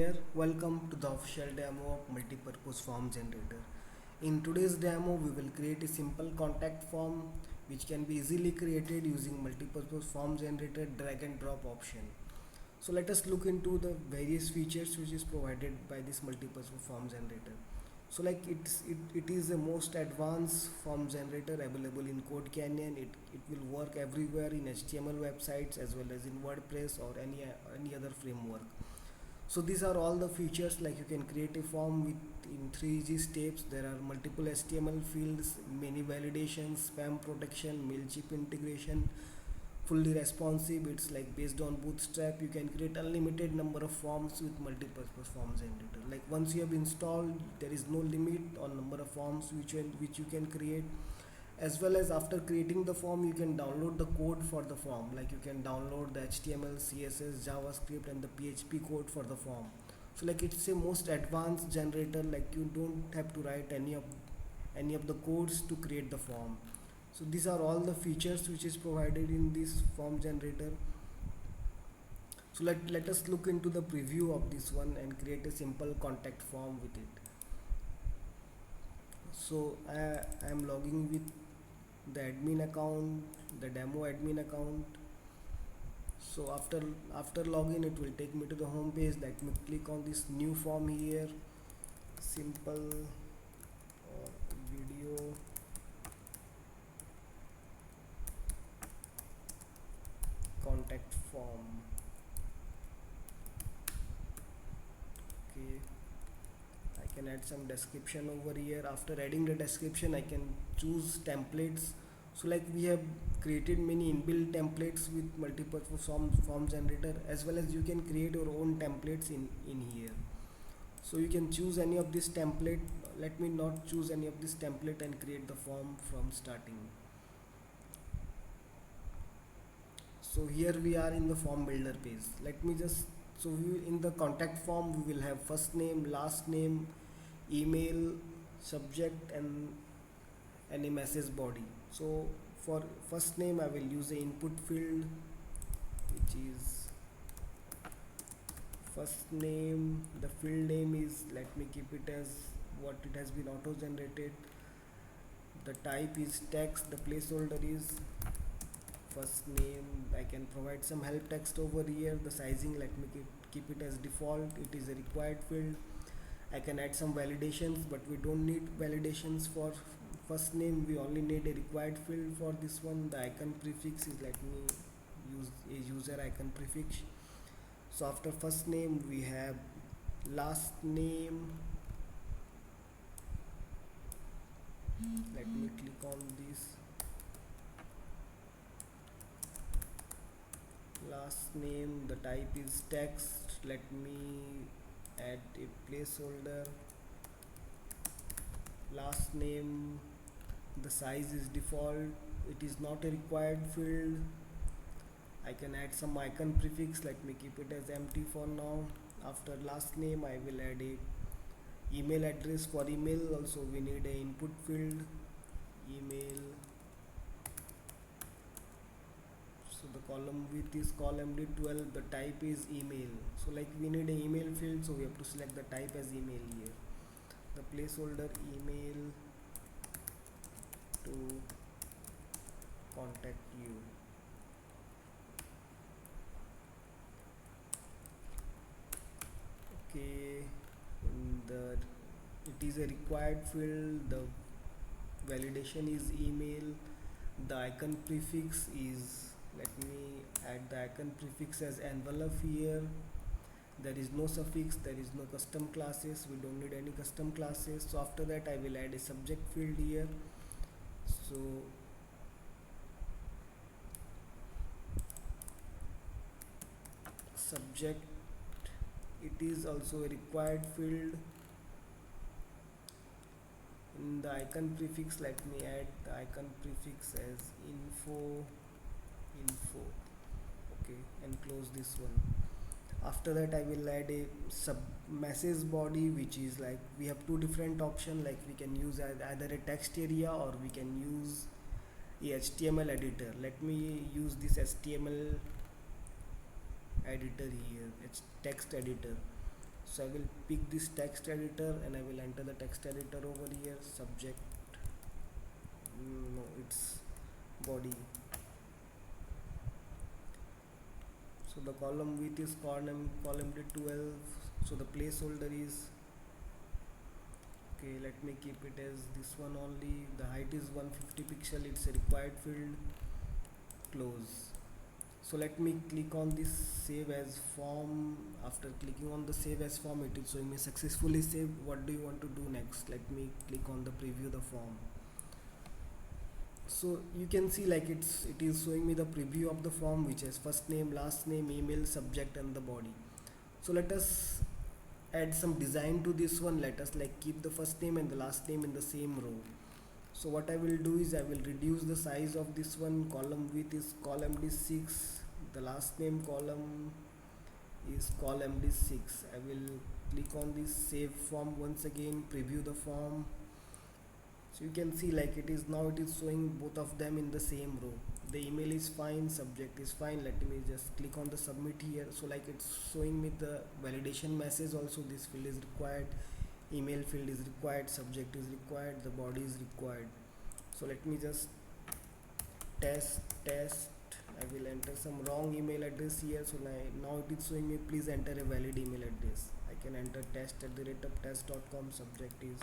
here. Welcome to the official demo of multipurpose form generator. In today's demo, we will create a simple contact form which can be easily created using multipurpose form generator drag and drop option. So let us look into the various features which is provided by this multipurpose form generator. So like it is the most advanced form generator available in CodeCanyon. It will work everywhere in HTML websites as well as in WordPress or any other framework. So these are all the features, like you can create a form with in 3 easy steps. There are multiple HTML fields, many validations, spam protection, Mailchimp integration, fully responsive. It's like based on Bootstrap. You can create unlimited number of forms with multipurpose form generator. Like once you have installed, there is no limit on number of forms which you can create. As well as after creating the form, you can download the code for the form. Like you can download the HTML, CSS, JavaScript and the PHP code for the form. So like it's a most advanced generator. Like you don't have to write any of the codes to create the form. So these are all the features which is provided in this form generator. So let us look into the preview of this one and create a simple contact form with it. So I am logging with the admin account, the demo admin account. So after login, it will take me to the home page. Let me click on this new form here, simple or video contact form. Okay, I can add some description over here. After adding the description, I can choose templates. So like we have created many inbuilt templates with multipurpose form generator, as well as you can create your own templates in here. So you can choose any of this template. Let me not choose any of this template and create the form from starting. So here we are in the form builder page. Let me just, so in the contact form we will have first name, last name, email, subject and a message body. So for first name I will use the input field, which is first name. The field name is, let me keep it as what it has been auto generated. The type is text. The placeholder is first name. I can provide some help text over here. The sizing, let me keep it as default. It is a required field. I can add some validations, but we don't need validations for first name. We only need a required field for this one. The icon prefix is, let me use a user icon prefix. So after first name we have last name. Let me click on this last name. The type is text. Let me add a placeholder. Last name, the size is default. It is not a required field. I can add some icon prefix. Let me keep it as empty for now. After last name I will add a email address. For email also we need a input field, email. So the column width is column D12. The type is email. So like we need an email field, so we have to select the type as email here. The placeholder email to contact you. Okay, it is a required field. The validation is email. The icon prefix is, let me add the icon prefix as envelope here. There is no suffix, there is no custom classes. We don't need any custom classes. So after that I will add a subject field here. So subject, it is also a required field. In the icon prefix, let me add the icon prefix as info. Okay, and close this one. After that I will add a sub message body, which is like we have two different options. Like we can use either a text area or we can use a HTML editor. Let me use this HTML editor here. It's text editor. So I will pick this text editor and I will enter the text editor over here. Subject, no, it's body. So the column width is column width 12. So the placeholder is, okay, let me keep it as this one only. The height is 150 pixel, it's a required field. Close. So let me click on this save as form. After clicking on the save as form, it is showing me successfully saved. What do you want to do next? Let me click on the preview the form. So you can see like it is showing me the preview of the form, which has first name, last name, email, subject and the body. So let us add some design to this one. Let us like keep the first name and the last name in the same row. So what I will do is I will reduce the size of this one. Column width is column d6, the last name column is column d6. I will click on this save form once again, preview the form. So you can see like it is showing both of them in the same row. The email is fine, subject is fine. Let me just click on the submit here. So like it's showing me the validation message also. This field is required, email field is required, subject is required, the body is required. So let me just test. I will enter some wrong email address here. So now it is showing me please enter a valid email address. I can enter test@test.com. Subject is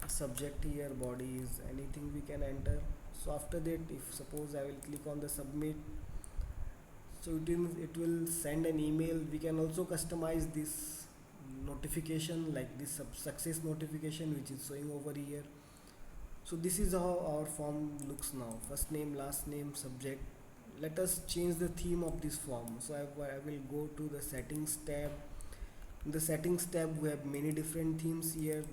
subject here, body is anything we can enter. So after that, if suppose I will click on the submit, so it will send an email. We can also customize this notification, like this success notification which is showing over here. So this is how our form looks now. First name, last name, subject. Let us change the theme of this form. So I will go to the settings tab. In the settings tab we have many different themes here.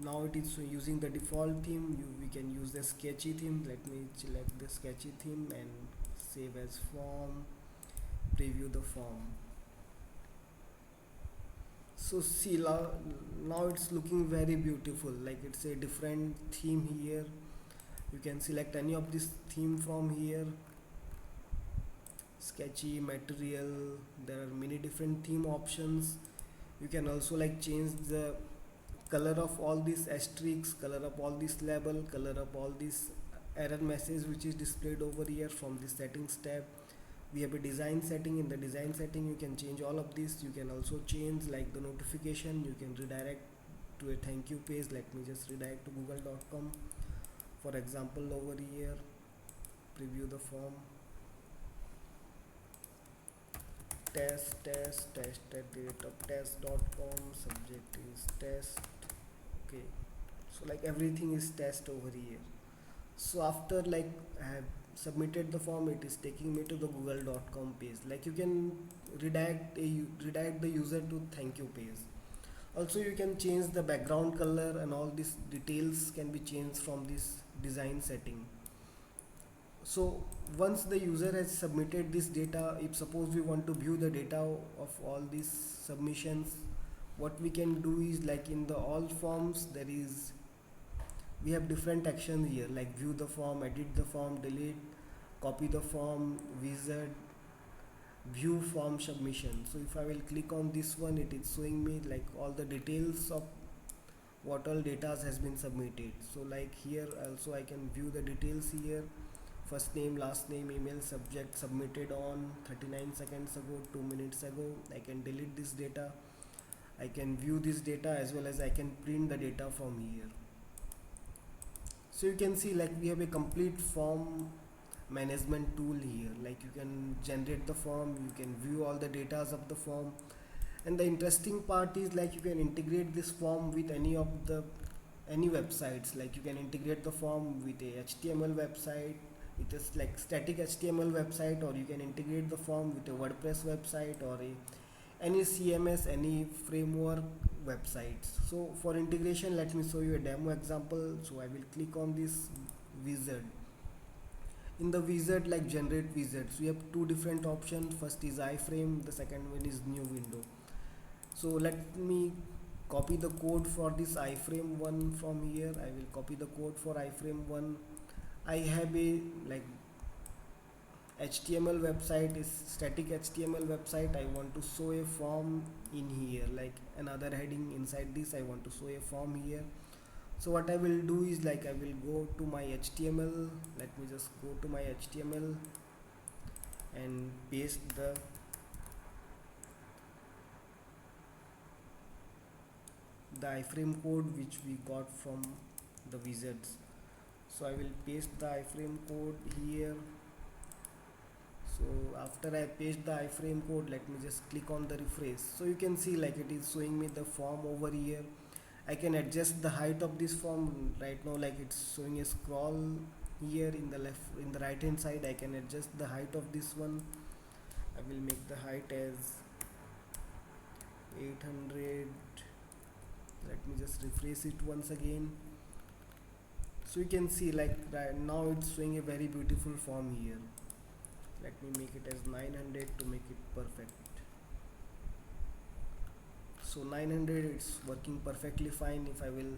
Now it is using the default theme. We can use the sketchy theme. Let me select the sketchy theme and save as form, preview the form. So see now it's looking very beautiful, like it's a different theme here. You can select any of this theme from here. Sketchy, material, there are many different theme options. You can also like change the color of all these asterisks, color up all this label, color up all this error message which is displayed over here from the settings tab. We have a design setting. In the design setting you can change all of this. You can also change like the notification. You can redirect to a thank you page. Let me just redirect to google.com for example over here. Preview the form. Test at the rate of test.com. Subject is test. Okay, so like everything is test over here. So after like I have submitted the form, it is taking me to the google.com page. Like you can redirect the user to thank you page. Also you can change the background color and all these details can be changed from this design setting. So once the user has submitted this data, if suppose we want to view the data of all these submissions, what we can do is like in the all forms we have different actions here, like view the form, edit the form, delete, copy the form, wizard, view form submission. So if I will click on this one, it is showing me like all the details of what all data has been submitted. So like here also I can view the details here. First name, last name, email, subject, submitted on 39 seconds ago, 2 minutes ago. I can delete this data. I can view this data as well as I can print the data from here. So you can see like we have a complete form management tool here. Like you can generate the form, you can view all the data of the form, and the interesting part is like you can integrate this form with any websites. Like you can integrate the form with a HTML website, with a like static HTML website, or you can integrate the form with a WordPress website or any CMS, any framework websites. So for integration, let me show you a demo example. So I will click on this wizard. In the wizard, like generate wizards, we have two different options. First is iframe, the second one is new window. So let me copy the code for this iframe one from here. I will copy the code for iframe one. I have a like HTML website is static HTML website. I want to show a form in here, like another heading inside this. I want to show a form here. So what I will do is, like, I will go to my HTML. Let me just go to my HTML and paste the iframe code which we got from the wizards. So I will paste the iframe code here. So after I paste the iframe code, let me just click on the refresh. So you can see, like, it is showing me the form over here. I can adjust the height of this form right now, like it's showing a scroll here in the left, in the right hand side. I can adjust the height of this one. I will make the height as 800. Let me just refresh it once again. So you can see, like, right now it's showing a very beautiful form here. Let me make it as 900 to make it perfect. So 900, it's working perfectly fine. If I will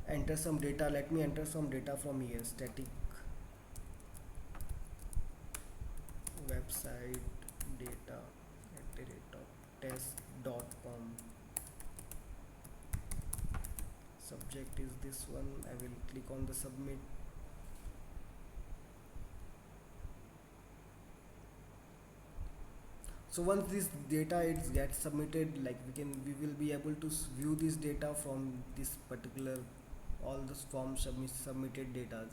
enter some data, let me enter some data from here. Static website data at the rate of test.com. Subject is this one. I will click on the submit. So once this data it gets submitted, like, we will be able to view this data from this particular, all the form submitted data.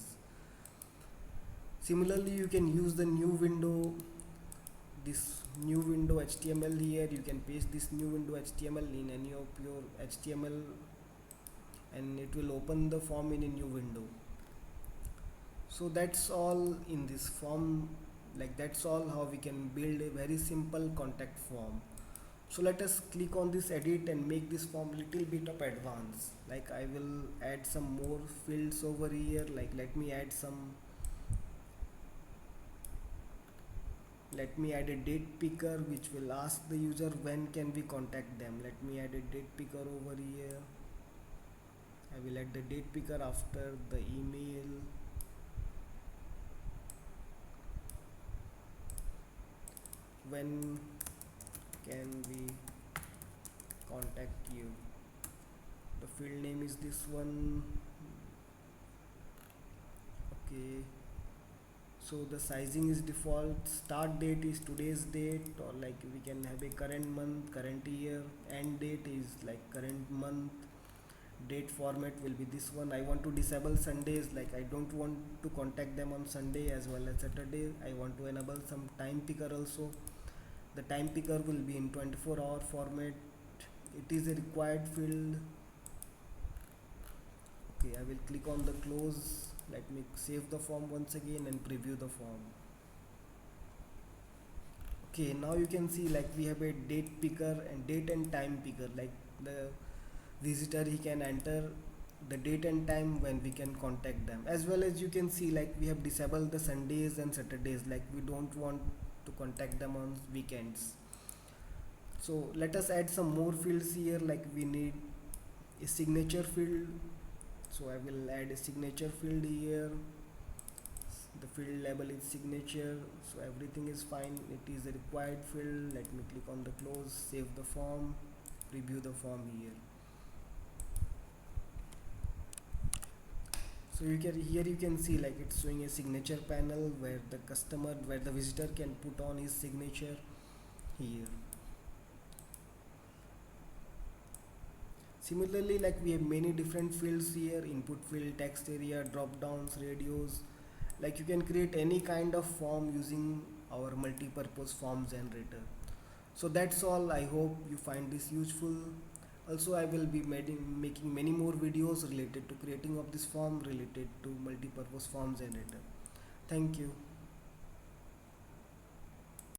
Similarly, you can use the new window, this new window HTML here. You can paste this new window HTML in any of your HTML and it will open the form in a new window. So that's all in this form. Like, that's all how we can build a very simple contact form. So let us click on this edit and make this form little bit of advanced. Like, I will add some more fields over here. Like, let me add a date picker which will ask the user when can we contact them. Let me add a date picker over here. I will add the date picker after the email. When can we contact you? The field name is this one. Okay, so the sizing is default. Start date is today's date, or like we can have a current month, current year. End date is like current month. Date format will be this one. I want to disable Sundays, like I don't want to contact them on Sunday as well as Saturday. I want to enable some time picker also. The time picker will be in 24-hour format. It is a required field. Okay, I will click on the close. Let me save the form once again and preview the form. Okay, now you can see, like, we have a date picker and date and time picker. Like, the visitor, he can enter the date and time when we can contact them, as well as you can see, like, we have disabled the Sundays and Saturdays. Like, we don't want to contact them on weekends. So let us add some more fields here. Like, we need a signature field, so I will add a signature field here. The field label is signature, so everything is fine. It is a required field. Let me click on the close, save the form, preview the form here. So here you can see, like, it's showing a signature panel where the visitor can put on his signature here. Similarly, like, we have many different fields here: input field, text area, drop downs, radios. Like, you can create any kind of form using our multi-purpose form generator. So that's all. I hope you find this useful. Also, I will be making many more videos related to creating of this form, related to multi-purpose form generator. Thank you.